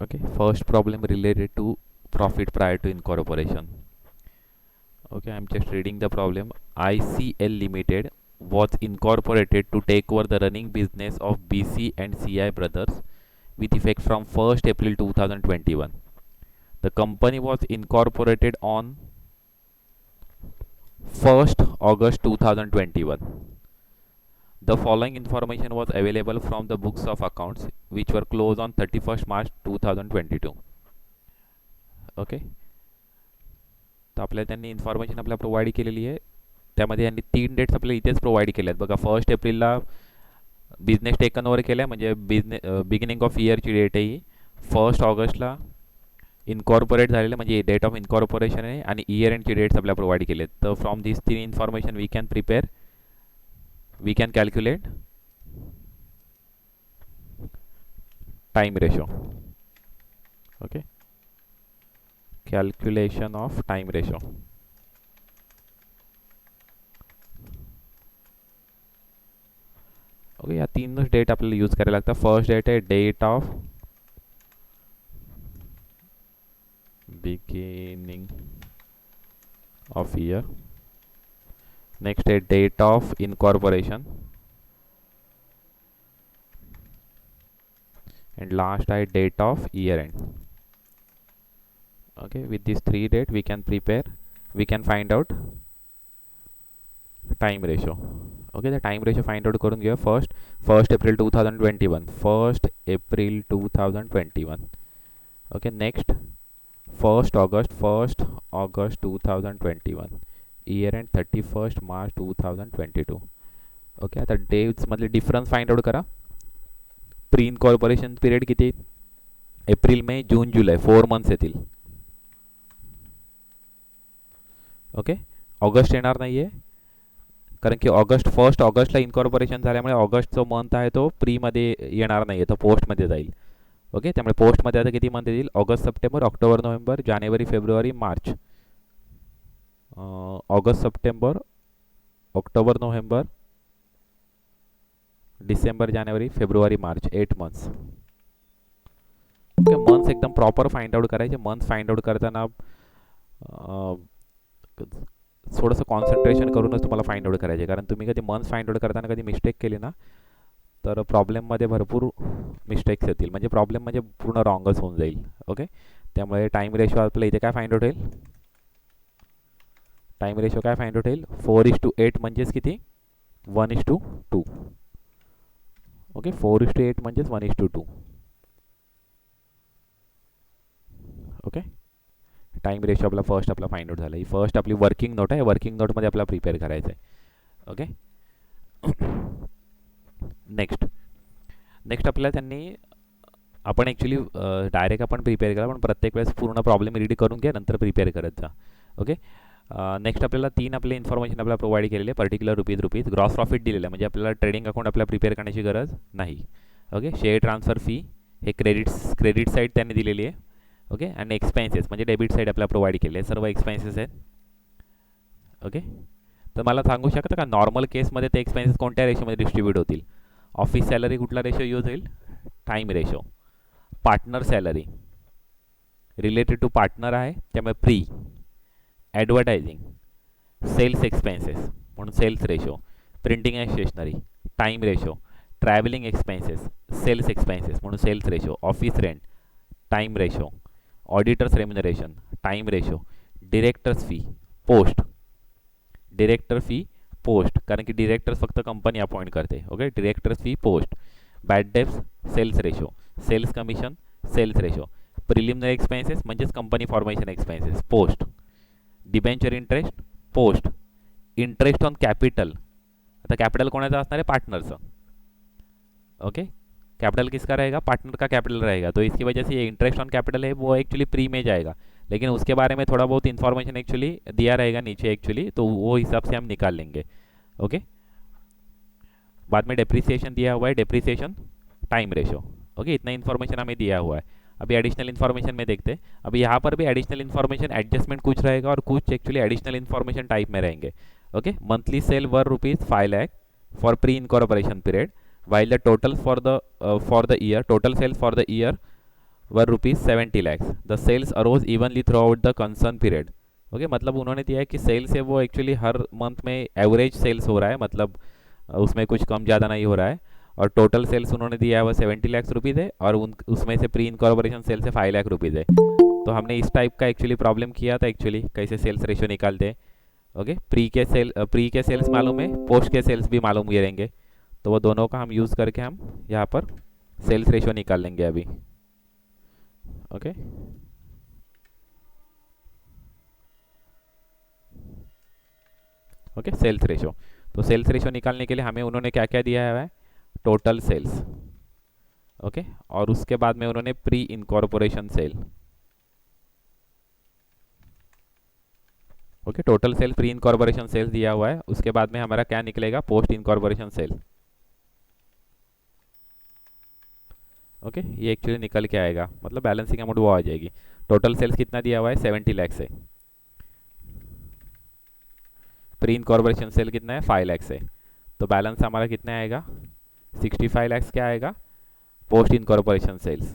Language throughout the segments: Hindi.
Okay, first problem related to profit prior to incorporation. Okay, I'm just reading the problem. ICL Limited was incorporated to take over the running business of BC and CI Brothers with effect from 1st April 2021. The company was incorporated on 1st August 2021. The following information was available from the books of accounts which were closed on 31st March 2022. Okay, तर आपल्याला त्यांनी इन्फॉर्मेशन आपल्याला प्रोव्हाइड केलेली आहे. त्यामध्ये यांनी 3 डेट्स आपल्याला इथेच प्रोव्हाइड केल्या आहेत बघा. 1 एप्रिलला बिझनेस टेकन ओव्हर केला आहे म्हणजे बिगिनिंग ऑफ इयरची डेट आहे ही. 1 ऑगस्टला इन्कॉर्पोरेट झालेलं म्हणजे डेट ऑफ इन्कॉर्पोरेशन आहे आणि इयर एंडची डेट्स आपल्याला प्रोव्हाइड केले आहेत. तर from this 3 information we can calculate time ratio. Okay, calculation of time ratio. Okay, या तीनच डेट आपल्याला यूज करायला लागतं. फर्स्ट डेट आहे date of beginning of year. Next आहे date of incorporation and last आहे date of year end. Okay, with these 3 dates we can find out time ratio. Okay, the time ratio find out करून घेऊया. First April 2021. 1 April 2021. Okay, next 1 August 2021. Year and 31 March 2022. Okay, आता डेट्स मधले डिफरन्स फाइंड आउट करा. प्री इनकॉर्पोरेशन पिरियड किती? एप्रिल मे जून जुलै 4 मंथ्स येतील. ओके, ऑगस्ट येणार नाही आहे कारण की फर्स्ट ऑगस्टला इन्कॉर्पोरेशन झाल्यामुळे ऑगस्टचा मंथ आहे तो प्रीमध्ये येणार नाही आहे, तो पोस्टमध्ये जाईल. ओके, त्यामुळे पोस्टमध्ये आता किती मंथ येतील? ऑगस्ट सप्टेंबर ऑक्टोबर नोव्हेंबर जानेवारी फेब्रुवारी March. August September October November December जानेवारी फेब्रुवारी मार्च 8 मंथ्स. ओके, मंथ्स एकदम प्रॉपर फाइंड आउट करायचे. मंथ फाइंड आउट करताना थोडंसं कॉन्सन्ट्रेशन करूनच तुम्हाला फाइंड आउट करायचे, कारण तुम्ही कधी मंथ फाइंड आउट करताना कधी मिस्टेक केली ना तर प्रॉब्लेममध्ये भरपूर मिस्टेक्स येतील, म्हणजे प्रॉब्लेम म्हणजे पूर्ण रॉंगच होऊन जाईल. ओके, त्यामुळे टाइम रेशो आपल्याला इथे काय फाइंड आउट होईल? टाइम रेशो काय फाइंड आउट होईल? 4:8 म्हणजेच किती? 1:2. ओके, 4:8 म्हणजेच 1:2. ओके, टाइम रेशो आपला फर्स्ट आपला फाइंड आउट झाला. ही फर्स्ट आपली वर्किंग नोट आहे. वर्किंग नोटमध्ये आपल्याला प्रिपेअर करायचं आहे. ओके, नेक्स्ट आपल्याला त्यांनी आपण ॲक्च्युली डायरेक्ट आपण प्रिपेअर करा, पण प्रत्येक वेळेस पूर्ण प्रॉब्लेम रीड करून घ्या नंतर प्रिपेअर करत जा. ओके, नेक्स्ट आपल्याला 3 आपले इन्फॉर्मेशन आपल्याला प्रोव्हाइड केलेले आहे. पर्टिक्युलर रुपीज ग्रॉस प्रॉफिट दिलेलं आहे, म्हणजे आपल्याला ट्रेडिंग अकाउंट आपल्याला प्रिपेअर करण्याची गरज नाही. ओके, शेअर ट्रान्सफर फी हे क्रेडिट साईड त्यांनी दिलेली आहे. ओके, आणि एक्सपेन्सेस म्हणजे डेबिट साईड आपल्याला प्रोव्हाइड केले आहे. सर्व एक्सपेन्सेस आहेत. ओके, तर मला सांगू शकता का नॉर्मल केसमध्ये ते एक्सपेन्सेस कोणत्या रेशोमध्ये डिस्ट्रीब्यूट होतील? ऑफिस सॅलरी कुठला रेशो यूज होईल? Time ratio. Partner salary related to partner आहे त्यामुळे प्री. ॲडव्हर्टायझिंग सेल्स एक्सपेन्सेस म्हणून sales ratio. Printing and stationery time ratio. Travelling expenses sales expenses म्हणून sales ratio. Office rent time ratio. Auditors remuneration time ratio. Directors fee post कारण की डिरेक्टर्स फक्त कंपनी अपॉइंट करते. Okay, directors fee post. Bad debts sales ratio. Sales commission sales ratio. Preliminary expenses म्हणजेच company formation expenses post. Debenture interest post. Interest on capital, आता कॅपिटल कोणाचा असणार आहे? पार्टनरचं. ओके, कैपिटल किसका रहेगा? पार्टनर का कैपिटल रहेगा. तो इसकी वजह से ये इंटरेस्ट ऑन कैपिटल है वो एक्चुअली प्री में जाएगा, लेकिन उसके बारे में थोड़ा बहुत इन्फॉर्मेशन एक्चुअली दिया रहेगा नीचे एक्चुअली, तो वो हिसाब से हम निकाल लेंगे. ओके, बाद में डेप्रिसिएशन दिया हुआ है, डेप्रिसिएशन टाइम रेशो. ओके, इतना इन्फॉर्मेशन हमें दिया हुआ है. अभी एडिशनल इन्फॉर्मेशन में देखते हैं. अभी यहाँ पर भी एडिशनल इन्फॉर्मेशन एडजस्टमेंट कुछ रहेगा और कुछ एक्चुअली एडिशनल इन्फॉर्मेशन टाइप में रहेंगे. Okay, monthly cell were ₹5 lakh for pre incorporation period, while the total for the year total sales for the year were rupees 70 lakhs. The sales arose evenly throughout the concern period. Okay, मतलब उन्होंने दिया है कि सेल्स है वो एक्चुअली हर मंथ में एवरेज सेल्स हो रहा है, मतलब उसमें कुछ कम ज़्यादा नहीं हो रहा है। और टोटल सेल्स उन्होंने दिया है वो 70 लैक्स रुपीज़ है, और उसमें से प्री इनकॉर्पोरेशन सेल्स है 5 लाख रुपीज़ है। तो हमने इस टाइप का एक्चुअली प्रॉब्लम किया था, एक्चुअली कैसे सेल्स रेशियो निकालते हैं। ओके, प्री के सेल्स मालूम है, पोस्ट के सेल्स भी मालूम ये रहेंगे, तो वो दोनों का हम यूज़ करके हम यहाँ पर सेल्स रेशियो निकाल लेंगे अभी। Okay, okay, sales ratio. तो सेल्स रेशियो निकालने के लिए हमें उन्होंने क्या क्या दिया है, टोटल सेल्स। ओके, और उसके बाद में उन्होंने pre incorporation sale. Okay, total sale pre incorporation sales दिया हुआ है, उसके बाद में हमारा क्या निकलेगा, पोस्ट इनकॉर्पोरेशन सेल। ओके, ये एक्चुअली निकल के आएगा, मतलब बैलेंसिंग अमाउंट वो आ जाएगी। टोटल सेल्स कितना दिया हुआ है, 70 लाख से। प्री इनकॉर्पोरेशन सेल कितना है, 5 लाख से। तो बैलेंस हमारा कितना आएगा, 65 लाख क्या आएगा, पोस्ट इनकॉर्पोरेशन सेल्स।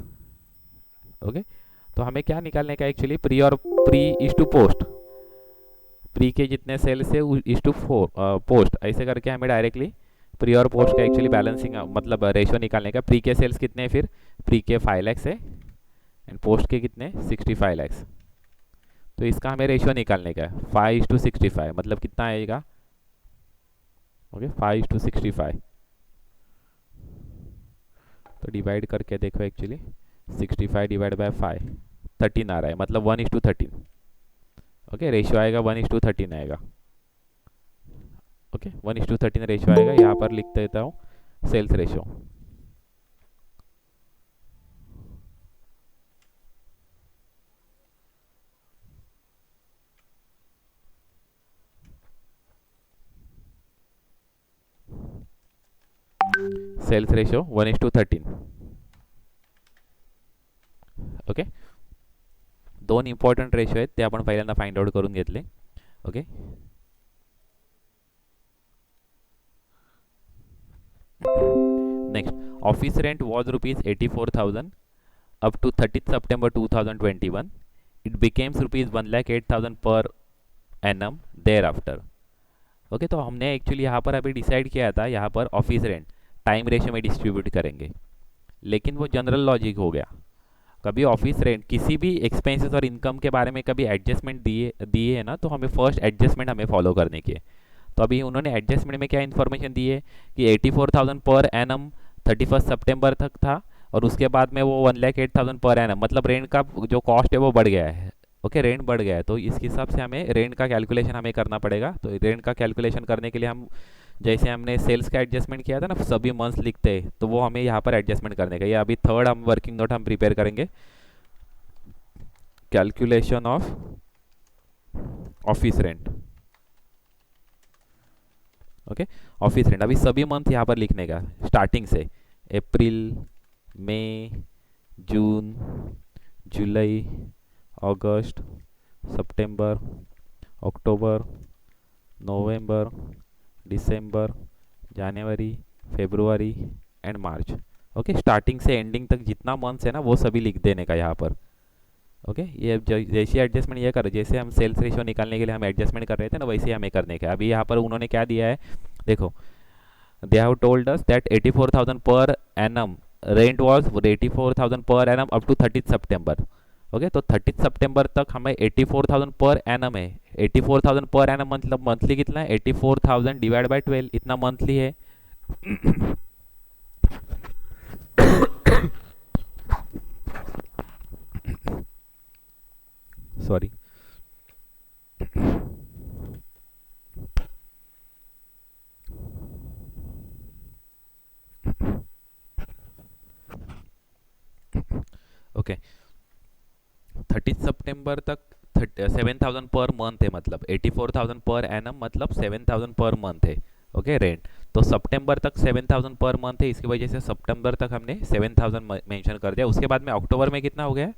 ओके, तो हमें क्या निकालने का एक्चुअली, प्री और pre is to post. Pre के जितने सेल्स है इज टू पोस्ट, ऐसे करके हमें डायरेक्टली प्री और पोस्ट का एक्चुअली बैलेंसिंग मतलब रेशियो निकालने का। प्री के सेल्स कितने हैं, फिर प्री के 5 लाख है, एंड पोस्ट के कितने, 65 लाख। तो इसका हमें रेशियो निकालने का है, 5:65, मतलब कितना आएगा। ओके, 5:65। तो डिवाइड करके देखो, एक्चुअली 65 डिवाइड बाय 5 13 आ रहा है, मतलब 1:13। ओके, रेशियो आएगा 1:13 आएगा। ओके, 1:13 रेशियो आएगा। यहाँ पर लिख देता हूँ sales ratio. Sales ratio 1:13. Okay, दोन इम्पॉर्टंट रेशियो आहेत ते आपण पहिल्यांदा फाइंड आउट करून घेतले. Okay, next, office rent was ₹84,000 up to 30th September 2021. It becomes ₹1,08,000 per annum thereafter. Okay, तो हमने एक्चुअली यहाँ पर अभी डिसाइड किया था, यहाँ पर ऑफिस रेंट टाइम रेशियो में डिस्ट्रीब्यूट करेंगे, लेकिन वो जनरल लॉजिक हो गया. कभी ऑफिस रेंट किसी भी एक्सपेंसेस और इनकम के बारे में कभी एडजस्टमेंट दिए दिए है ना, तो हमें फर्स्ट एडजस्टमेंट हमें फॉलो करने की है. तो अभी उन्होंने एडजस्टमेंट में क्या इन्फॉर्मेशन दी है कि 84,000 पर एनम 31 सितंबर तक था, और उसके बाद में वो 1,08,000 पर एनम, मतलब रेंट का जो कॉस्ट है वो बढ़ गया है. ओके, रेंट बढ़ गया है, तो इस हिसाब से हमें रेंट का कैलकुलेशन हमें करना पड़ेगा. तो रेंट का कैलकुलेशन करने के लिए हम जैसे हमने सेल्स का एडजस्टमेंट किया था ना, सभी मंथ्स लिखते हैं, तो वो हमें यहाँ पर एडजस्टमेंट करने का. ये अभी थर्ड हम वर्किंग नोट हम प्रिपेयर करेंगे, calculation of office rent. Okay, office rent अभी सभी मंथ यहाँ पर लिखने का, स्टार्टिंग से अप्रैल, मई, जून, जुलाई, अगस्त, सितंबर, अक्टूबर, नवंबर, दिसंबर, जनवरी, फरवरी एंड मार्च. ओके, स्टार्टिंग से एंडिंग तक जितना मंथ्स है ना वो सभी लिख देने का यहाँ पर. ओके, ये जैसी एडजस्टमेंट ये करो, जैसे हम सेल्स रेशियो निकालने के लिए हम एडजस्टमेंट कर रहे थे ना, वैसे ही हमें करने का. अभी यहाँ पर उन्होंने क्या दिया है, देखो, they have told us that 84,000 per annum rent was 84,000 per annum up to 30 September. Okay, तो 30 सितंबर तक हमें 84,000 पर एनम है. 84,000 पर एनम मतलब मंथली कितना है, 84,000 डिवाइड बाय 12, इतना मंथली है. सॉरी, ओके, 30 सितंबर तक 7,000 पर मंथ है, मतलब 84,000 पर एनम मतलब 7,000 पर मंथ है. ओके, रेंट तो सितंबर तक 7,000 पर मंथ है, इसकी वजह से सितंबर तक हमने 7,000 मेंशन कर दिया. उसके बाद में अक्टूबर में कितना हो गया,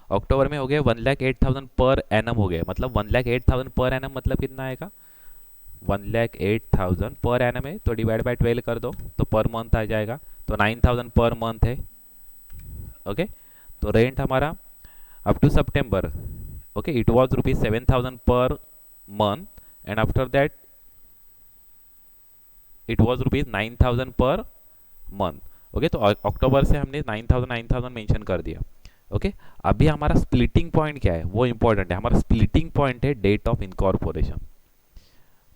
अक्टूबर में हो गया 1,08,000 पर एनम हो गया, मतलब 1,08,000 पर एनम मतलब कितना आएगा, 1,08,000 पर एनम है, तो डिवाइड बाय 12 कर दो तो पर मंथ आ जाएगा, तो 9,000 पर मंथ है. ओके, तो रेंट हमारा up to September, okay, it was ₹7,000 per month, and after that it was ₹9,000 per month. Okay, तो अक्टूबर से हमने 9,000 मेंशन कर दिया। ओके, अभी हमारा स्प्लिटिंग पॉइंट क्या है वो इंपॉर्टेंट है। हमारा स्प्लिटिंग पॉइंट है डेट ऑफ इनकॉर्पोरेशन,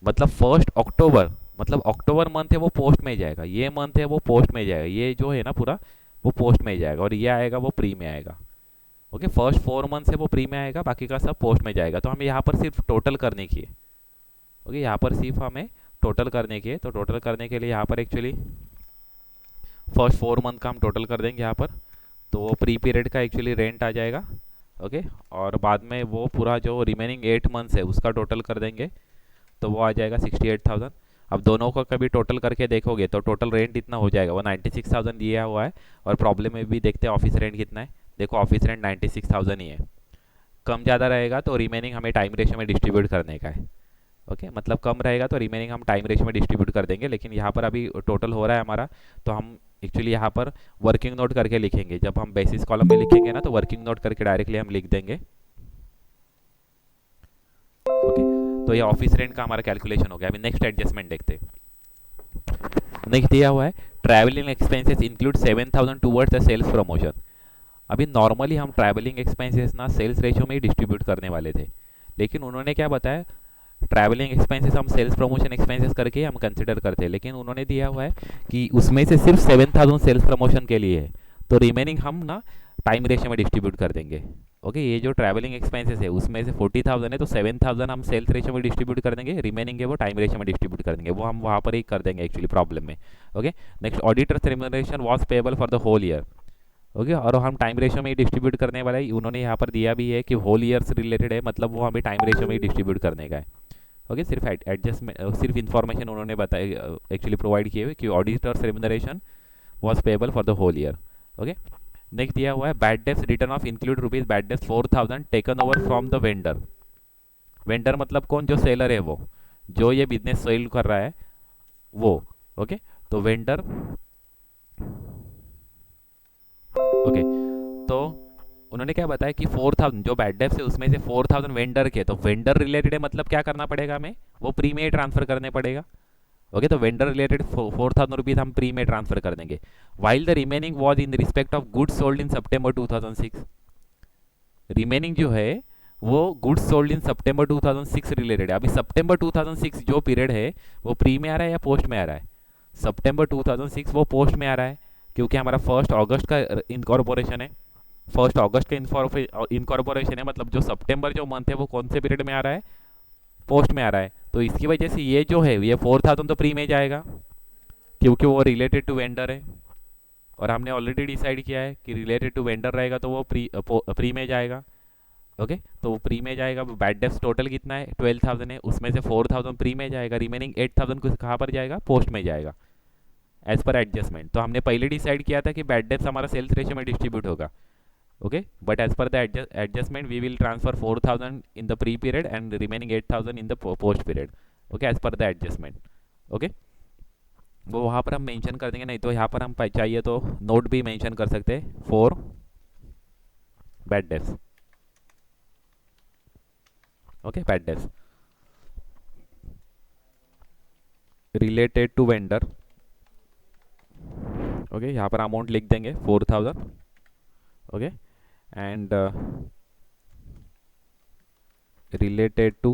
मतलब 1 अक्टूबर, मतलब अक्टूबर मंथ है वो पोस्ट में जाएगा, ये मंथ है वो पोस्ट में जाएगा, ये जो है ना पूरा वो पोस्ट में जाएगा, और ये आएगा वो प्री में आएगा। ओके, फर्स्ट 4 मंथ से वो प्री में आएगा, बाकी का सब पोस्ट में जाएगा। तो हमें यहाँ पर सिर्फ टोटल करने की है। ओके, यहाँ पर सिर्फ हमें टोटल करने की है, तो टोटल करने के लिए यहाँ पर एक्चुअली फर्स्ट 4 मंथ का हम टोटल कर देंगे यहाँ पर, तो वो प्री पीरियड का एक्चुअली रेंट आ जाएगा। ओके, और बाद में वो पूरा जो रिमेनिंग 8 मंथ्स है उसका टोटल कर देंगे, तो वो आ जाएगा 68,000। अब दोनों का कभी टोटल करके देखोगे तो टोटल रेंट इतना हो जाएगा, वो 96,000 दिया हुआ है। और प्रॉब्लम में भी देखते हैं ऑफिस रेंट कितना है। देखो ऑफिस रेंट 96,000 ही है, कम ज़्यादा रहेगा तो रिमेनिंग हमें टाइम रेशियो में डिस्ट्रीब्यूट करने का है। ओके, मतलब कम रहेगा तो रिमेनिंग हम टाइम रेशियो में डिस्ट्रीब्यूट कर देंगे, लेकिन यहाँ पर अभी टोटल हो रहा है हमारा, तो हम एक्चुअली यहाँ पर वर्किंग नोट करके लिखेंगे। जब हम बेसिस कॉलम में लिखेंगे ना तो वर्किंग नोट करके डायरेक्टली हम लिख देंगे। ओके, तो ये ऑफिस रेंट का हमारा कैलकुलेशन हो गया। अभी नेक्स्ट एडजस्टमेंट देखते हैं। नेक्स्ट दिया हुआ है travelling expenses include 7,000 towards the sales promotion. अभी नॉर्मली हम ट्रैवलिंग एक्सपेंसेस ना सेल्स रेशियो में ही डिस्ट्रीब्यूट करने वाले थे, लेकिन उन्होंने क्या बताया, ट्रैवलिंग एक्सपेंसेस हम सेल्स प्रमोशन एक्सपेंसेस करके हम कंसिडर करते हैं, लेकिन उन्होंने दिया हुआ है कि उसमें से सिर्फ 7,000 सेल्स प्रमोशन के लिए है, तो रिमेनिंग हम ना टाइम रेशियो में डिस्ट्रीब्यूट कर देंगे। ओके, ये जो ट्रैवलिंग एक्सपेंसेस है उसमें से 40,000 है, तो 7,000 हम सेल्स रेशियो में डिस्ट्रीब्यूट कर देंगे, रिमेनिंग है वो टाइम रेशियो में डिस्ट्रीब्यूट कर देंगे, वो हम वहाँ पर ही कर देंगे एक्चुअली प्रॉब्लम में। Okay, next auditors remuneration was payable for the whole year. Okay, और हम टाइम रेशियो में ही डिस्ट्रीब्यूट करने वाला है, उन्होंने यहाँ पर दिया भी है कि होल ईयर से रिलेटेड है, मतलब वो हमें टाइम रेशियो में ही डिस्ट्रीब्यूट करने का है। ओके, सिर्फ एडजस्टमेंट, सिर्फ इन्फॉर्मेशन उन्होंने बताया एक्चुअली प्रोवाइड किए हुए कि auditors remuneration was payable for the whole year. Okay, next दिया हुआ है bad debts written off include rupees bad debts 4,000 taken over from the vendor. Vendor मतलब कौन, जो सेलर है वो, जो ये बिजनेस सेल कर रहा है वो। ओके, तो वेंडर, ओके, तो उन्होंने क्या बताया कि 4,000 जो बैड डेब्ट्स है उसमें से 4,000 वेंडर के, तो वेंडर रिलेटेड है, मतलब क्या करना पड़ेगा हमें, वो प्री में ट्रांसफर करने पड़ेगा। ओके, तो वेंडर रिलेटेड 4,000 रुपीज हम प्री में ट्रांसफर कर देंगे। While the remaining was in respect of goods sold in September 2006। Remaining जो है वो goods sold in September 2006 related है। अभी सितंबर 2006 जो पीरियड है वो प्री में आ रहा है या पोस्ट में आ रहा है? सितंबर 2006 वो पोस्ट में आ रहा है, क्योंकि हमारा 1 अगस्त का इनकॉर्पोरेशन है। 1 अगस्त का इनकॉर्पोरेशन है, मतलब जो सितंबर जो मंथ है वो कौन से पीरियड में आ रहा है? पोस्ट में आ रहा है। तो इसकी वजह से ये जो है ये 4,000 तो प्री में जाएगा, क्योंकि वो रिलेटेड टू वेंडर है, और हमने ऑलरेडी डिसाइड किया है कि रिलेटेड टू वेंडर रहेगा तो वो प्री में जाएगा। ओके, तो वो प्री में जाएगा। बैड डेब्ट्स टोटल कितना है? 12,000 है, उसमें से 4,000 प्री में जाएगा, रिमेनिंग 8,000 कहाँ पर जाएगा? पोस्ट में जाएगा एज पर एडजस्टमेंट। तो हमने पहले डिसाइड किया था कि बैड डेब्ट्स हमारा सेल्स रेशियो में डिस्ट्रीब्यूट होगा। okay, but as per the adjustment we will transfer 4,000 in the pre period and remaining 8,000 in the post period, okay, as per the adjustment। okay, वो वहाँ पर हम मेंशन कर देंगे, नहीं तो यहाँ पर हम चाहिए तो नोट भी मेंशन कर सकते हैं for bad debts. Okay, bad debts related to vendor. Okay, यहाँ पर अमाउंट लिख देंगे 4,000। Okay, and related to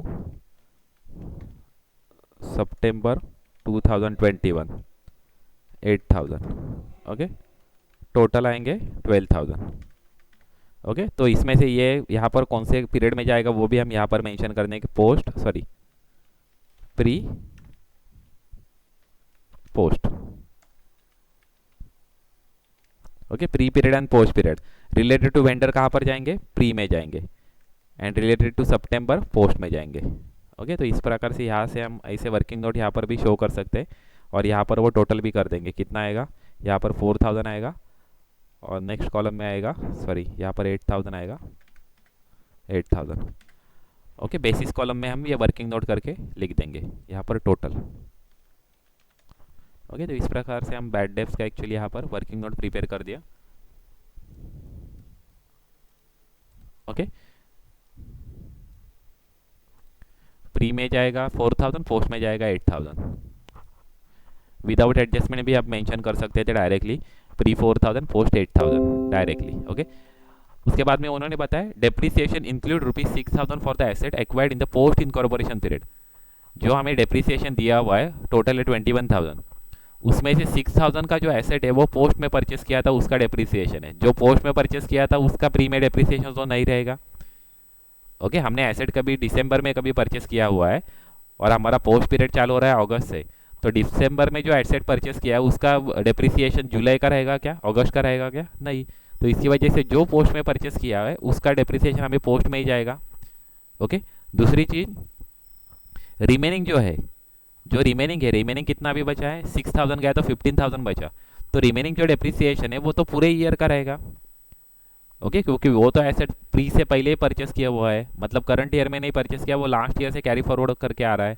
September 2021 8,000। Okay, total आएंगे 12,000। ओके, तो इसमें से ये यहाँ पर कौन से पीरियड में जाएगा वो भी हम यहाँ पर मेंशन करने के post sorry pre post. Okay, pre period and post period. Related to vendor कहाँ पर जाएंगे? प्री में जाएंगे, and related to September post में जाएंगे। ओके, तो इस प्रकार से यहाँ से हम ऐसे वर्किंग नोट यहाँ पर भी शो कर सकते हैं, और यहाँ पर वो टोटल भी कर देंगे। कितना आएगा? यहाँ पर 4,000 आएगा, और नेक्स्ट कॉलम में आएगा सॉरी यहाँ पर 8,000 आएगा, 8,000। ओके, बेसिस कॉलम में हम ये वर्किंग नोट करके लिख देंगे यहाँ पर टोटल। ओके, तो इस प्रकार से हम बैड डेब्ट्स का एक्चुअली यहाँ पर वर्किंग नोट प्रिपेयर कर दिया। ओके, प्री में जाएगा 4000, पोस्ट में जाएगा 8000। विदाउट एडजस्टमेंट भी आप मेंशन कर सकते थे directly, pre 4000 post 8000 directly. Okay, उसके बाद में उन्होंने बताया depreciation include ₹6000 for the asset acquired in the post incorporation period. जो हमें डेप्रिसिएशन दिया हुआ है टोटल है 21,000, उसमें से 6000 का जो एसेट है वो पोस्ट में परचेस किया था उसका डेप्रिसिएशन है। जो पोस्ट में परचेस किया था उसका प्री में डेप्रिसिएशन तो नहीं रहेगा। ओके, हमने एसेट कभी दिसंबर में कभी परचेस किया हुआ है और हमारा पोस्ट पीरियड चालू हो रहा है अगस्त से, तो दिसंबर में जो एसेट परचेस किया है उसका डेप्रिसिएशन जुलाई का रहेगा क्या, अगस्त का रहेगा क्या, नहीं। तो इसकी वजह से जो पोस्ट में परचेस किया है उसका डेप्रिसिएशन हमें पोस्ट में ही जाएगा। ओके, दूसरी चीज रिमेनिंग जो है, जो रिमेनिंग है, रिमेनिंग कितना भी बचा है, 6000 गया तो 15,000 बचा, तो रिमेनिंग जो डेप्रिसिएशन है वो तो पूरे ईयर का रहेगा। ओके, क्योंकि वो तो एसेट प्री से पहले ही परचेस किया हुआ है, मतलब करंट ईयर में नहीं परचेस किया, वो लास्ट ईयर से कैरी फॉरवर्ड करके आ रहा है।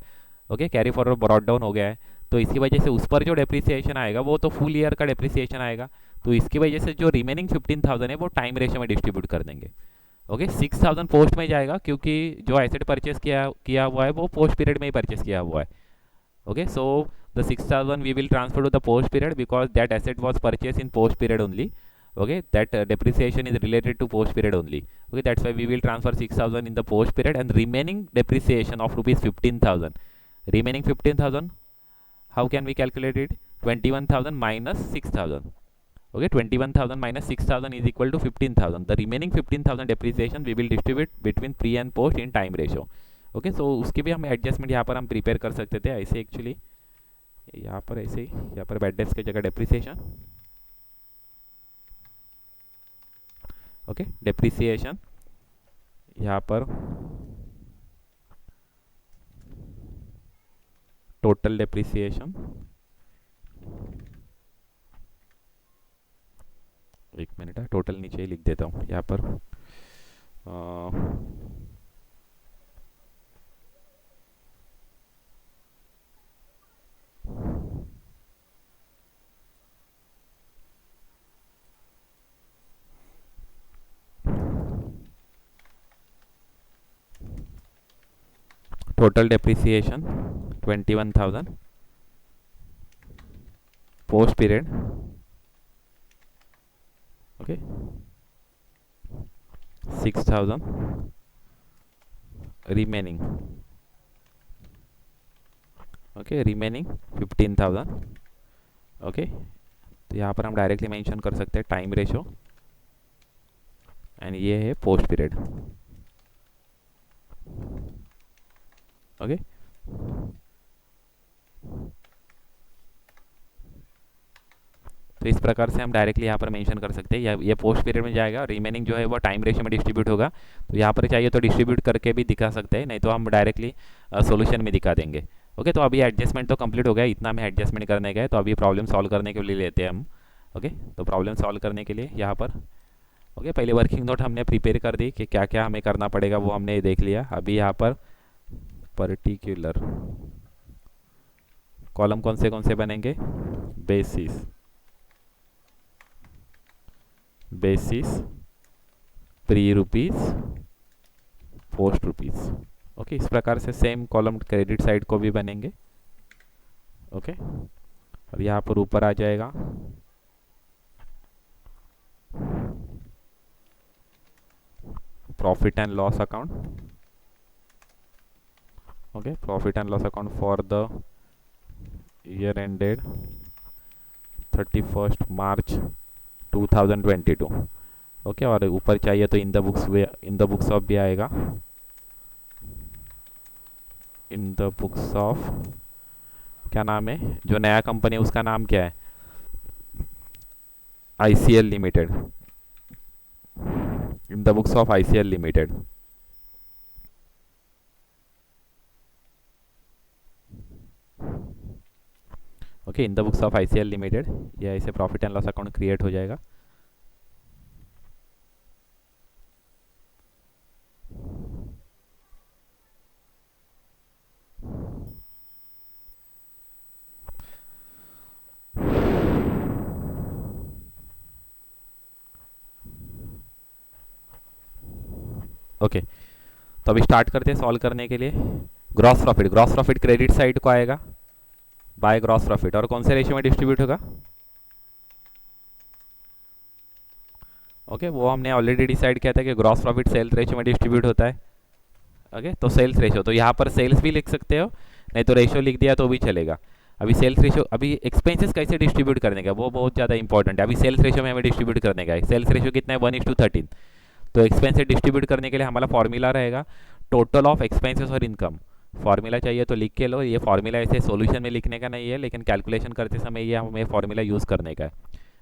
Okay, carry forward brought down हो गया है, तो इसकी वजह से उस पर जो डेप्रिसिएशन आएगा वो तो फुल ईयर का डेप्रिसिएशन आएगा। तो इसकी वजह से जो रिमेनिंग 15,000 है वो टाइम रेशियो में डिस्ट्रीब्यूट कर देंगे। ओके, 6000 पोस्ट में जाएगा क्योंकि जो एसेट परचेस किया हुआ है वो पोस्ट पीरियड में ही परचेस किया हुआ है। Okay, so the 6000 we will transfer to the post period because that asset was purchase in post period only. Okay, that depreciation is related to post period only. Okay, that's why we will transfer 6000 in the post period and remaining depreciation of rupees 15,000. Remaining 15,000, how can we calculate it? 21,000 minus 6,000. Okay, 21,000 minus 6,000 is equal to 15,000. The remaining 15,000 depreciation we will distribute between pre and post in time ratio. Okay, so उसकी भी हम एडजस्टमेंट यहाँ पर हम प्रिपेयर कर सकते थे ऐसे एक्चुअली, यहाँ पर ऐसे यहाँ पर बैड डेट्स की जगह डेप्रिसिएशन। ओके, डेप्रिसिएशन यहाँ पर टोटल डेप्रिसिएशन, एक मिनट है, टोटल नीचे ही लिख देता हूँ यहाँ पर। Total depreciation 21,000 post period. Okay, 6,000 remaining. Okay, remaining 15,000। Okay, तो यहाँ पर हम डायरेक्टली मेंशन कर सकते हैं टाइम रेशो एंड ये है पोस्ट पीरियड। ओके, तो इस प्रकार से हम डायरेक्टली यहाँ पर मेंशन कर सकते हैं, ये पोस्ट पीरियड में जाएगा और रिमेनिंग जो है वो टाइम रेशियो में डिस्ट्रीब्यूट होगा। तो यहाँ पर चाहिए तो डिस्ट्रीब्यूट करके भी दिखा सकते हैं, नहीं तो हम डायरेक्टली सॉल्यूशन में दिखा देंगे। ओके, तो अभी एडजस्टमेंट तो कंप्लीट हो गया, इतना हमें एडजस्टमेंट करने का है, तो अभी प्रॉब्लम सॉल्व करने के लिए लेते हैं हम। ओके, तो प्रॉब्लम सॉल्व करने के लिए यहाँ पर ओके, पहले वर्किंग नोट हमने प्रिपेयर कर दी कि क्या क्या हमें करना पड़ेगा वो हमने देख लिया। अभी यहाँ पर पर्टिकुलर कॉलम कौन से बनेंगे, basis, basis, pre rupees, post rupees. Okay, इस प्रकार से सेम कॉलम क्रेडिट साइड को भी बनेंगे। ओके, और यहाँ पर ऊपर आ जाएगा profit and loss account. Okay, profit and loss account for the year ended 31 March 2022। Okay, और ऊपर चाहिए तो इन द बुक्स ऑफ भी आएगा, इन द बुक्स ऑफ, क्या नाम है जो नया कंपनी है उसका नाम क्या है, ICL limited, in the books of ICL limited. Okay, in the books of ICL limited, ये ऐसे profit and loss account create हो जाएगा। ओके, तो अभी स्टार्ट करते हैं सॉल्व करने के लिए। ग्रॉस प्रॉफिट क्रेडिट साइड को आएगा बाय ग्रॉस प्रॉफिट, और कौन से रेशियो में डिस्ट्रीब्यूट होगा? ओके, वो हमने ऑलरेडी डिसाइड किया था कि ग्रॉस प्रॉफिट सेल्स रेशियो में डिस्ट्रीब्यूट होता है। ओके, तो सेल्स रेशियो, तो यहाँ पर सेल्स भी लिख सकते हो, नहीं तो रेशियो लिख दिया तो भी चलेगा। अभी सेल्स रेशियो, अभी एक्सपेंसेस कैसे डिस्ट्रीब्यूट करने का वो बहुत ज़्यादा इंपॉर्टेंट है। अभी सेल्स रेशियो में हमें डिस्ट्रीब्यूट करने का है। सेल्स रेशियो कितना है? 1:13। तो एक्सपेंसेस डिस्ट्रीब्यूट करने के लिए हमारा फॉर्मूला रहेगा टोटल ऑफ एक्सपेंसेस और इनकम। फॉर्मूला चाहिए तो लिख के लो, ये फॉर्मूला ऐसे सॉल्यूशन में लिखने का नहीं है, लेकिन कैलकुलेशन करते समय ये हमें फॉर्मूला यूज़ करने का है।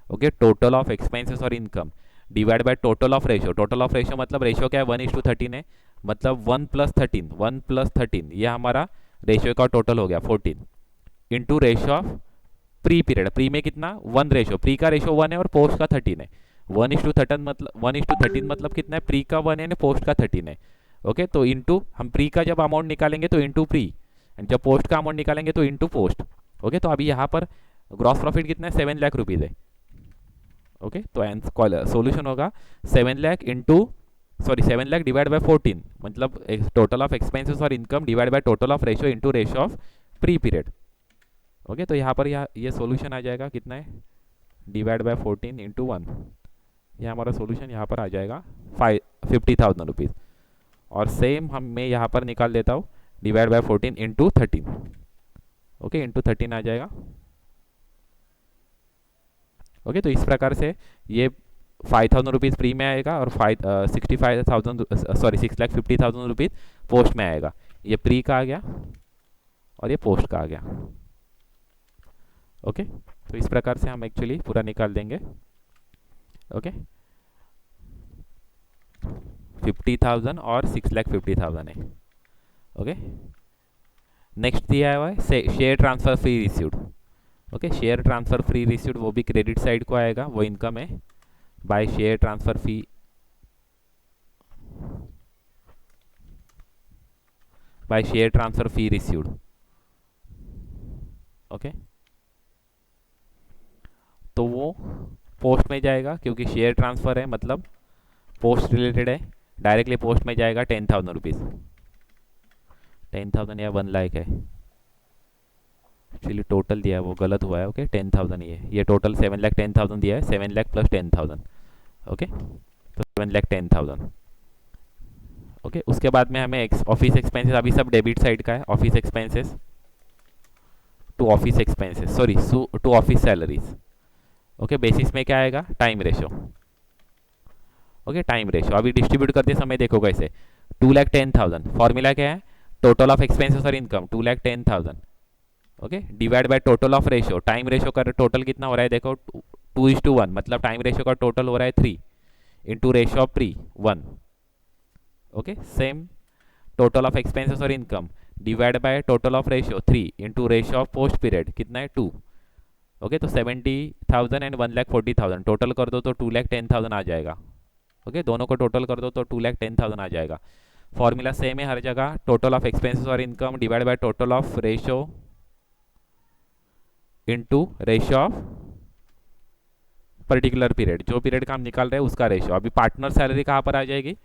ओके, टोटल ऑफ एक्सपेंसेस और income divide by total of ratio. Total of ratio मतलब रेशियो क्या है? 1:13 है, मतलब 1 + 13 ये हमारा रेशियो का टोटल हो गया 14 into ratio of pre period. Pre में कितना? 1 रेशियो, प्री का रेशियो 1 है और पोस्ट का 13 है। 1:13 मतलब कितना है? प्री का 1 है, पोस्ट का 13 है। ओके, तो इंटू, हम प्री का जब अमाउंट निकालेंगे तो इंटू प्री, एंड जब पोस्ट का अमाउंट निकालेंगे तो इंटू पोस्ट। ओके, तो अभी यहाँ पर ग्रॉस प्रॉफिट कितना है? 7 लाख रुपीज़ है। ओके, तो सॉल्यूशन होगा 7 लाख डिवाइड बाय 14, मतलब टोटल ऑफ एक्सपेंसेस और income divide by total of ratio into ratio of pre period. Okay, तो यहाँ पर ये सॉल्यूशन आ जाएगा कितना है? डिवाइड बाय 14 इंटू 1, ये हमारा सॉल्यूशन यहाँ पर आ जाएगा 50,000 रुपीज़। और सेम हम मैं यहाँ पर निकाल देता हूँ divide by 14 into 13। Okay, into 13 आ जाएगा। ओके, तो इस प्रकार से ये 5,000 रुपीज़ प्री में आएगा और 6,50,000 रुपीज़ पोस्ट में आएगा। ये प्री का आ गया और ये पोस्ट का आ गया। ओके, तो इस प्रकार से हम एक्चुअली पूरा निकाल देंगे। ओके, 50,000 और 6,50,000 है। ओके, नेक्स्ट दिया हुआ है share transfer free received. Okay, share transfer free received वो भी क्रेडिट साइड को आएगा, वो इनकम है by share transfer fee received. Okay, तो वो पोस्ट में जाएगा क्योंकि शेयर ट्रांसफर है, मतलब पोस्ट रिलेटेड है, डायरेक्टली पोस्ट में जाएगा 10,000 रुपीज़। 10,000 या 1 लाख है एक्चुअली, टोटल दिया है वो गलत हुआ है। ओके, 10,000 ये टोटल 7,10,000 दिया है, 7 लाख प्लस 10,000। ओके, तो 7,10,000। ओके, उसके बाद में हमें ऑफिस एक्सपेंसेस, अभी सब डेबिट साइड का है। Office expenses to office salaries. Okay, basis में क्या आएगा? Time ratio. Okay, time ratio अभी डिस्ट्रीब्यूट करते समय देखो कैसे। 2,10,000 फॉर्मूला क्या है? टोटल ऑफ एक्सपेंसेस और इनकम 2,10,000। Okay, divide by total of ratio. Time ratio का टोटल कितना हो रहा है? देखो 2:1, मतलब टाइम रेशियो का टोटल हो रहा है 3 into ratio of pre 1। Okay, same total of expenses और income divide by total of ratio 3 into ratio of post period कितना है? 2। ओके, तो 70,000 एंड 1,40,000 टोटल कर दो तो 2,10,000 आ जाएगा। ओके, दोनों को टोटल कर दो तो 2,10,000 आ जाएगा। फॉर्मूला सेम है हर जगह, टोटल ऑफ एक्सपेंसेस और income divide by total of ratio into ratio of particular period, जो पीरियड का हम निकाल रहे हैं उसका रेशियो। अभी पार्टनर सैलरी कहाँ पर आ जाएगी?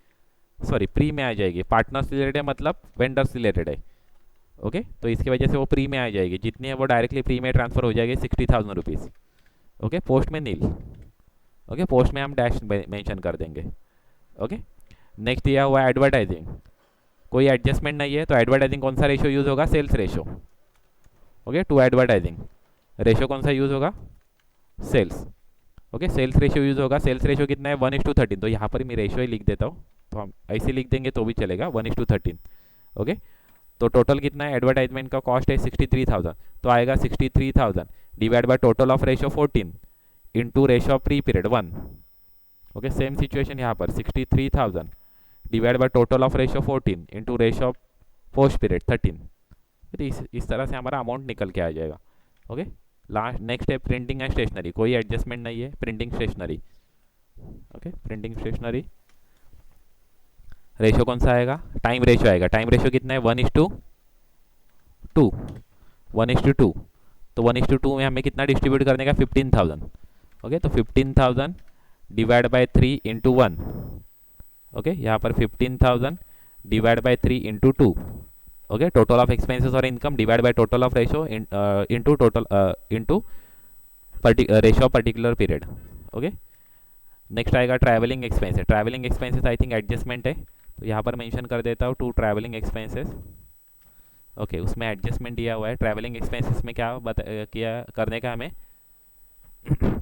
सॉरी, प्री में आ जाएगी। पार्टनर्स रिलेटेड है मतलब वेंडर्स रिलेटेड है। ओके, तो इसकी वजह से वो प्री में आ जाएगी, जितनी है वो डायरेक्टली प्री में ट्रांसफर हो जाएगी 60,000 रुपीज़। ओके, पोस्ट में नील। ओके, पोस्ट में हम डैश मेंशन कर देंगे। ओके, नेक्स्ट दिया हुआ है एडवर्टाइजिंग। कोई एडजस्टमेंट नहीं है, तो एडवर्टाइजिंग कौन सा रेशियो यूज़ होगा? Sales ratio. Okay, to advertising ratio कौन सा यूज़ होगा? Sales. Okay, sales ratio use होगा। सेल्स रेशियो कितना है? 1:13। तो यहाँ पर मैं रेशियो ही लिख देता हूँ, तो हम ऐसे लिख देंगे तो भी चलेगा, 1:13। ओके, तो टोटल कितना है? एडवर्टाइजमेंट का कॉस्ट है 63,000, तो आएगा 63,000 divide by total of ratio 14 into ratio of pre period 1। Okay, same situation यहाँ पर 63,000 divide by total of ratio 14 into ratio of post period 13। तो इस तरह से हमारा अमाउंट निकल के आ जाएगा। ओके, लास्ट नेक्स्ट है प्रिंटिंग एंड स्टेशनरी। कोई एडजस्टमेंट नहीं है, printing stationery. Okay, printing stationery ratio कौन सा आएगा? टाइम रेशियो आएगा। टाइम रेशियो कितना है? 1:2। 1:2, तो 1:2 में हमें कितना डिस्ट्रीब्यूट करने का? 15,000। ओके, तो 15,000 डिवाइड बाय 3 इंटू 1। ओके यहाँ पर 15,000 divide by 3 into 2. Okay total of expenses और income divide by total of ratio into total into ratio of particular period. Okay next आएगा travelling expenses. Travelling expenses I think adjustment है, तो यहाँ पर मेंशन कर देता हूँ टू ट्रैवलिंग एक्सपेंसेस. ओके उसमें एडजस्टमेंट दिया हुआ है. ट्रैवलिंग एक्सपेंसेस में क्या किया करने का हमें.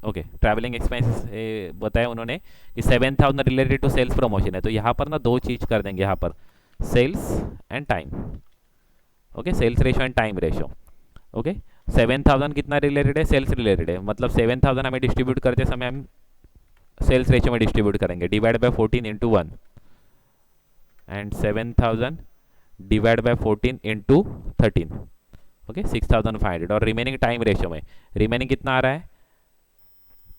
ओके ट्रैवलिंग एक्सपेंसेस बताया उन्होंने कि 7,000 रिलेटेड टू सेल्स प्रमोशन है, तो यहाँ पर ना दो चीज़ कर देंगे यहाँ पर, sales and time. Okay sales ratio and time ratio. Okay 7,000 कितना रिलेटेड है, सेल्स रिलेटेड है, मतलब 7,000 हमें डिस्ट्रीब्यूट करते समय हम सेल्स रेशो में डिस्ट्रीब्यूट करेंगे, divide by 14 into 1 and 7,000 divide by 14 into 13. Okay 6,500. और रिमेनिंग टाइम रेशो में रिमेनिंग कितना आ रहा है,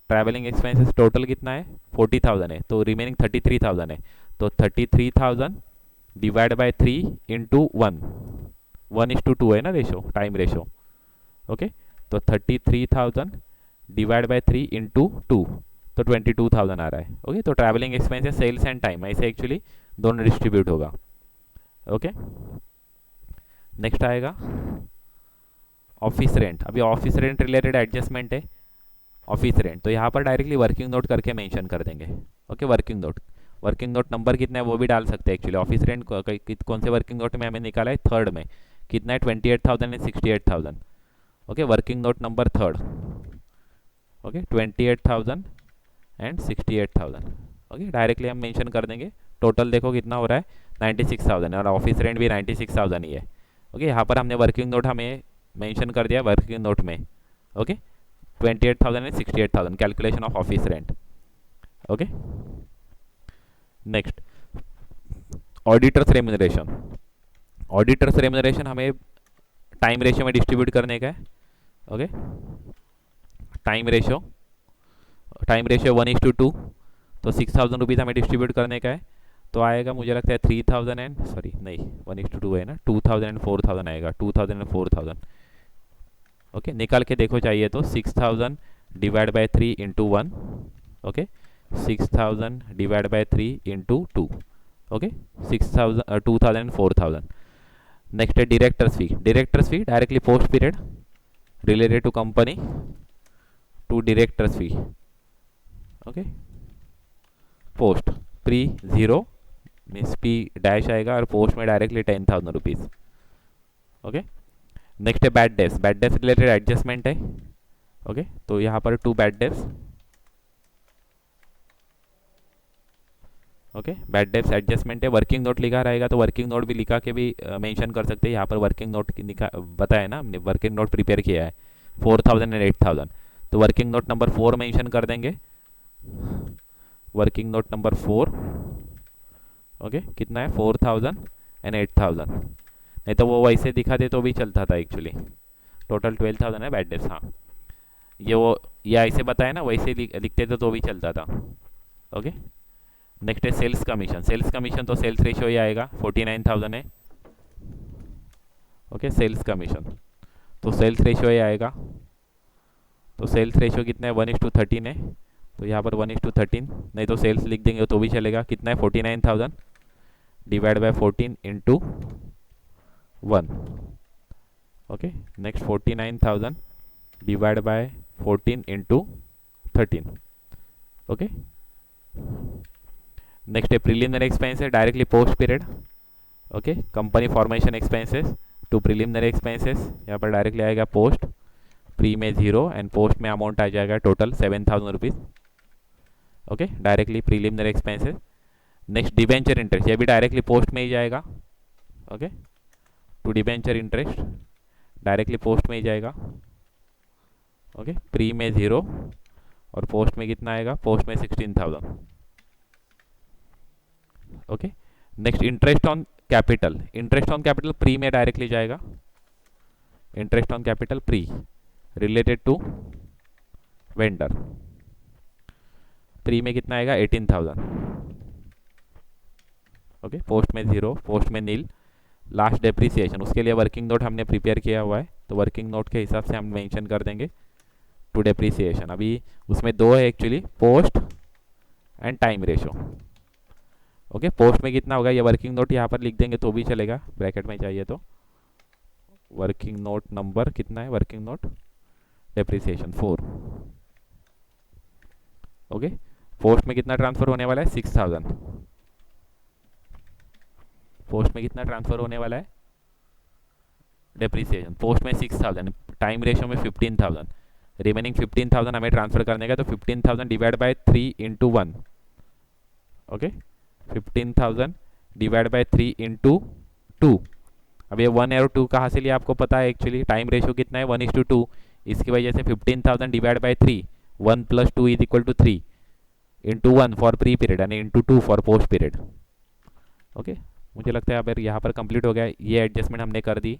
ट्रैवलिंग एक्सपेंसेस टोटल कितना है 40,000 है, तो रिमेनिंग 33,000 है, तो 33,000 डिवाइड बाय 3 इंटू 1:2 है ना रेशो, टाइम रेशो. ओके तो 33,000 डिवाइड बाय 3 इंटू 2, तो 22,000 आ रहा है. ओके तो travelling expenses sales and time ऐसे एक्चुअली दोनों डिस्ट्रीब्यूट होगा. ओके नेक्स्ट आएगा ऑफिस रेंट. अभी ऑफिस रेंट रिलेटेड एडजस्टमेंट है. ऑफिस रेंट तो यहाँ पर डायरेक्टली वर्किंग नोट करके मेंशन कर देंगे. ओके वर्किंग नोट नंबर कितना है वो भी डाल सकते हैं एक्चुअली. ऑफिस रेंट कौन से वर्किंग नोट में हमें निकाला है, थर्ड में कितना है 28,000 and 68,000. Okay working note number third. Okay 28,000 and 68,000. Okay directly हम मेंशन कर देंगे. टोटल देखो कितना हो रहा है 96,000 और ऑफिस रेंट भी 96,000 ही है. ओके यहाँ पर हमने वर्किंग नोट हमें मेंशन कर दिया वर्किंग नोट में. Okay 28,000 and 68,000 calculation of office rent. Okay next auditors remuneration. Auditors remuneration हमें टाइम रेशियो में डिस्ट्रीब्यूट करने का है. ओके टाइम रेशियो 1:2, तो 6,000 रुपीज़ हमें डिस्ट्रीब्यूट करने का है, तो आएगा मुझे लगता है 3,000 एंड सॉरी नहीं 1:2 है ना, 2,000 एंड 4,000 आएगा, 2,000 एंड 4,000. ओके निकाल के देखो चाहिए तो 6,000 divide by 3 into 1. Okay 6,000 divide by 3 into 2. Okay 6,000 2,000 and 4,000. Next है directors fee. Directors fee directly post period related to company to directors fee. Okay post pre 0 means P dash आएगा और पोस्ट में डायरेक्टली 10,000 रुपीज़. ओके नेक्स्ट है bad debts. Bad debts related adjustment है. ओके तो यहाँ पर 2 bad debts. Okay bad debts adjustment है. वर्किंग नोट लिखा रहेगा तो वर्किंग नोट भी लिखा के भी मेंशन कर सकते हैं. यहाँ पर वर्किंग नोट बताया ना हमने, वर्किंग नोट प्रिपेयर किया है 4,000 एंड 8,000, तो वर्किंग नोट नंबर 4 मेंशन कर देंगे. Working note number 4. ओके कितना है 4,000 एंड 8,000. नहीं तो वो वैसे दिखा दे तो भी चलता था एक्चुअली. टोटल 12,000 है बैड डेब्स. हाँ ये ऐसे बताया ना वैसे लिखते थे तो भी चलता था. ओके नेक्स्ट है सेल्स कमीशन. सेल्स कमीशन तो सेल्स रेशियो ही आएगा 49,000 है. ओके सेल्स कमीशन तो सेल्स रेशियो ही आएगा. तो सेल्स रेशियो कितना है 1:13 है, तो यहाँ पर 1:13 नहीं तो सेल्स लिख देंगे तो भी चलेगा. कितना है 49,000 divide by 14 into 1. Okay next 49,000 divide by 14 into 13. Okay next है preliminary expenses directly post period. Okay company formation expenses to preliminary expenses यहाँ पर डायरेक्टली आएगा पोस्ट. प्री में 0 एंड पोस्ट में अमाउंट आ जाएगा total 7,000 rupees. Okay directly preliminary expenses. Next debenture interest, ये भी डायरेक्टली पोस्ट में ही जाएगा. Okay to debenture interest directly post में ही जाएगा. ओके प्री में 0 और पोस्ट में कितना आएगा, पोस्ट में 16,000. Okay next interest on capital. Interest on capital pre में डायरेक्टली जाएगा. Interest on capital pre related to vendor. Pre में कितना आएगा 18,000. ओके पोस्ट में 0, पोस्ट में नील. लास्ट डेप्रिसिएशन उसके लिए वर्किंग नोट हमने प्रिपेयर किया हुआ है, तो वर्किंग नोट के हिसाब से हम मेंशन कर देंगे टू डेप्रिसिएशन. अभी उसमें 2 है actually, post and time ratio. Okay, post में कितना होगा, ये वर्किंग नोट यहाँ पर लिख देंगे तो भी चलेगा, ब्रैकेट में चाहिए तो। वर्किंग नोट नंबर कितना है, working note depreciation 4। Okay, post में कितना ट्रांसफर होने वाला है, 6000। पोस्ट में कितना ट्रांसफर होने वाला है, डेप्रिसिएशन पोस्ट में 6000, टाइम रेशियो में 15000, रिमेनिंग 15000 हमें ट्रांसफर करने का, तो 15000 divide by 3 into 1। Okay, 15000 divide by 3 into 2। अब ये 1 और 2 कहाँ से लिया आपको पता है, एक्चुअली टाइम रेशियो कितना है, 1:2। इसकी वजह से 15000 divide by 3, 1 + 2 = 3 into 1 for pre period यानी into 2 for post period. Okay, मुझे लगता है अब यहाँ पर कंप्लीट हो गया, ये एडजस्टमेंट हमने कर दी,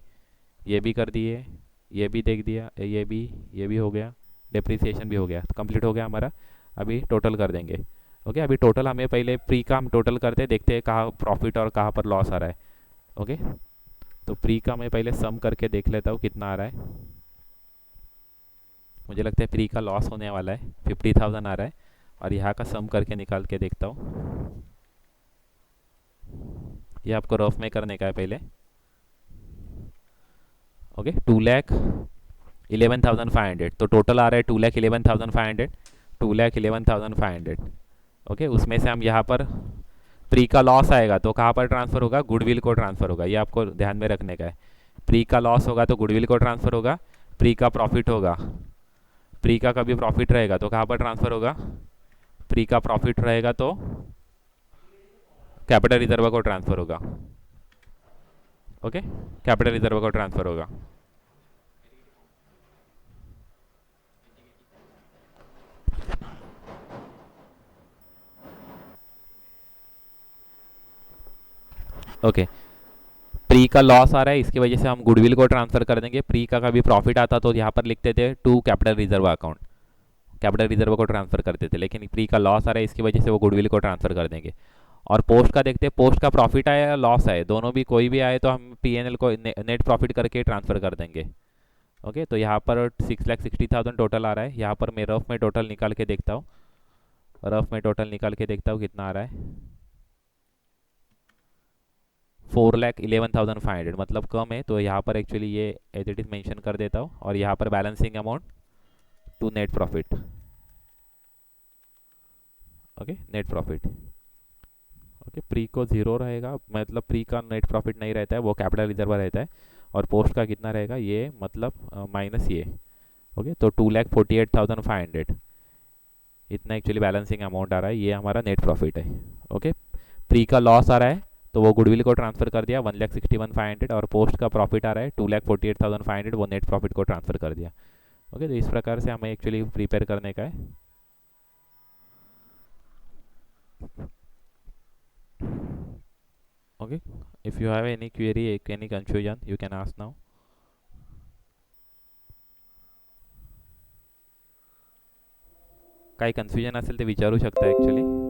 ये भी कर दिए, ये भी देख दिया, ये भी हो गया, डेप्रिसिएशन भी हो गया, तो कंप्लीट हो गया हमारा। अभी टोटल कर देंगे। ओके, अभी टोटल हमें पहले प्री का हम टोटल करते, देखते हैं कहाँ प्रॉफिट और कहाँ पर लॉस आ रहा है। ओके, तो प्री का मैं पहले सम करके देख लेता हूँ कितना आ रहा है। मुझे लगता है प्री का लॉस होने वाला है, 50000 आ रहा है, और यहाँ का सम करके निकाल के देखता हूँ। ये आपको रफ में करने का है पहले। ओके, 2,11,500, तो टोटल आ रहा है 2,11,500, 2,11,500। ओके, उसमें से हम यहाँ पर प्री का लॉस आएगा तो कहाँ पर ट्रांसफर होगा, गुडविल को ट्रांसफर होगा, ये आपको ध्यान में रखने का है। प्री का लॉस होगा तो गुडविल को ट्रांसफर होगा, प्री का प्रॉफिट होगा, प्री का कभी प्रॉफिट रहेगा तो कहाँ पर ट्रांसफर होगा, प्री का प्रॉफिट रहेगा तो कैपिटल रिजर्व को ट्रांसफर होगा। ओके, कैपिटल रिजर्व को ट्रांसफर होगा। ओके, प्री का लॉस आ रहा है, इसकी वजह से हम गुडविल को ट्रांसफर कर देंगे। प्री का कभी प्रॉफिट आता तो यहाँ पर लिखते थे to capital reserve account, capital reserve को ट्रांसफर करते थे, लेकिन प्री का लॉस आ रहा है, इसकी वजह से वो गुडविल को ट्रांसफर कर देंगे। और पोस्ट का देखते हैं, पोस्ट का प्रॉफिट आए या लॉस आए, दोनों भी कोई भी आए तो हम पीएनएल को नेट प्रॉफिट करके ट्रांसफर कर देंगे। ओके, तो यहाँ पर 6,60,000 टोटल आ रहा है। यहाँ पर मैं रफ में टोटल निकाल के देखता हूँ, रफ में टोटल निकाल के देखता हूँ कितना आ रहा है, 4,11,500, मतलब कम है, तो यहाँ पर एक्चुअली ये एज इट इज मेंशन कर देता हूँ, और यहाँ पर balancing amount to net profit. Okay, net profit. Okay, pre को 0 रहेगा, मतलब प्री का नेट प्रॉफिट नहीं रहता है, वो कैपिटल रिजर्व रहता है। और पोस्ट का कितना रहेगा, ये मतलब माइनस ये। ओके, तो 2,48,500 इतना एक्चुअली बैलेंसिंग अमाउंट आ रहा है, ये हमारा नेट प्रॉफिट है। ओके, प्री का लॉस आ रहा है तो वो गुडविल को ट्रांसफर कर दिया 1,61,500, और पोस्ट का प्रॉफिट आ रहा है 2,48,500, वो नेट प्रॉफिट को ट्रांसफर कर दिया। ओके, तो इस प्रकार से हमें एक्चुअली प्रिपेयर करने का है। Okay, if you have any query, any confusion, you can ask now. काही कन्फ्युजन असेल ते विचारू शकता ॲक्च्युली.